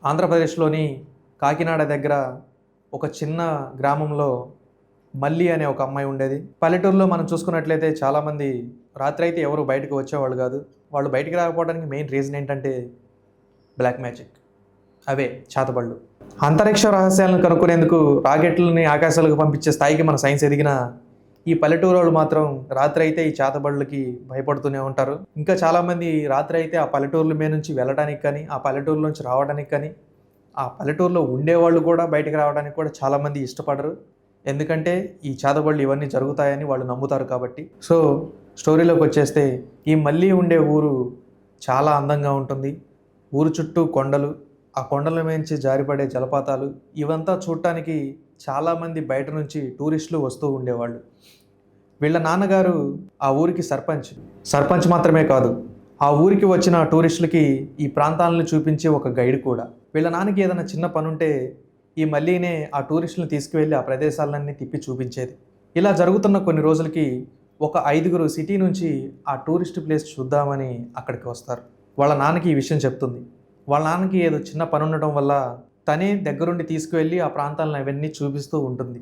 ఆంధ్రప్రదేశ్లోని కాకినాడ దగ్గర ఒక చిన్న గ్రామంలో మల్లి అనే ఒక అమ్మాయి ఉండేది. పల్లెటూరులో మనం చూసుకున్నట్లయితే చాలామంది రాత్రి అయితే ఎవరు బయటకు వచ్చేవాళ్ళు కాదు. వాళ్ళు బయటికి రాకపోవడానికి మెయిన్ రీజన్ ఏంటంటే బ్లాక్ మ్యాజిక్, అవే చేతబళ్ళు. అంతరిక్ష రహస్యాలను కనుక్కునేందుకు రాకెట్లని ఆకాశాలకు పంపించే స్థాయికి మన సైన్స్ ఎదిగిన ఈ పల్లెటూరు వాళ్ళు మాత్రం రాత్రి అయితే ఈ చేతబళ్ళకి భయపడుతూనే ఉంటారు. ఇంకా చాలామంది రాత్రి అయితే ఆ పల్లెటూర్ల మీద నుంచి వెళ్ళడానికి కానీ, ఆ పల్లెటూరుల నుంచి రావడానికి కానీ, ఆ పల్లెటూరులో ఉండేవాళ్ళు కూడా బయటకు రావడానికి కూడా చాలామంది ఇష్టపడరు. ఎందుకంటే ఈ చేతబళ్ళు ఇవన్నీ జరుగుతాయని వాళ్ళు నమ్ముతారు కాబట్టి. సో స్టోరీలోకి వచ్చేస్తే, ఈ మళ్ళీ ఉండే ఊరు చాలా అందంగా ఉంటుంది. ఊరు చుట్టూ కొండలు, ఆ కొండల నుంచి జారిపడే జలపాతాలు, ఇవంతా చూడటానికి చాలామంది బయట నుంచి టూరిస్టులు వస్తూ ఉండేవాళ్ళు. వీళ్ళ నాన్నగారు ఆ ఊరికి సర్పంచ్ మాత్రమే కాదు, ఆ ఊరికి వచ్చిన టూరిస్టులకి ఈ ప్రాంతాలను చూపించే ఒక గైడ్ కూడా. వీళ్ళ నాన్నకి ఏదైనా చిన్న పని ఉంటే ఈ మళ్ళీనే ఆ టూరిస్టులను తీసుకువెళ్ళి ఆ ప్రదేశాలన్నీ తిప్పి చూపించేది. ఇలా జరుగుతున్న కొన్ని రోజులకి ఒక 5గురు సిటీ నుంచి ఆ టూరిస్ట్ ప్లేస్ చూద్దామని అక్కడికి వస్తారు. వాళ్ళ నాన్నకి ఈ విషయం చెప్తుంది. వాళ్ళ నాన్నకి ఏదో చిన్న పని ఉండటం వల్ల తనే దగ్గరుండి తీసుకువెళ్ళి ఆ ప్రాంతాలను అవన్నీ చూపిస్తూ ఉంటుంది.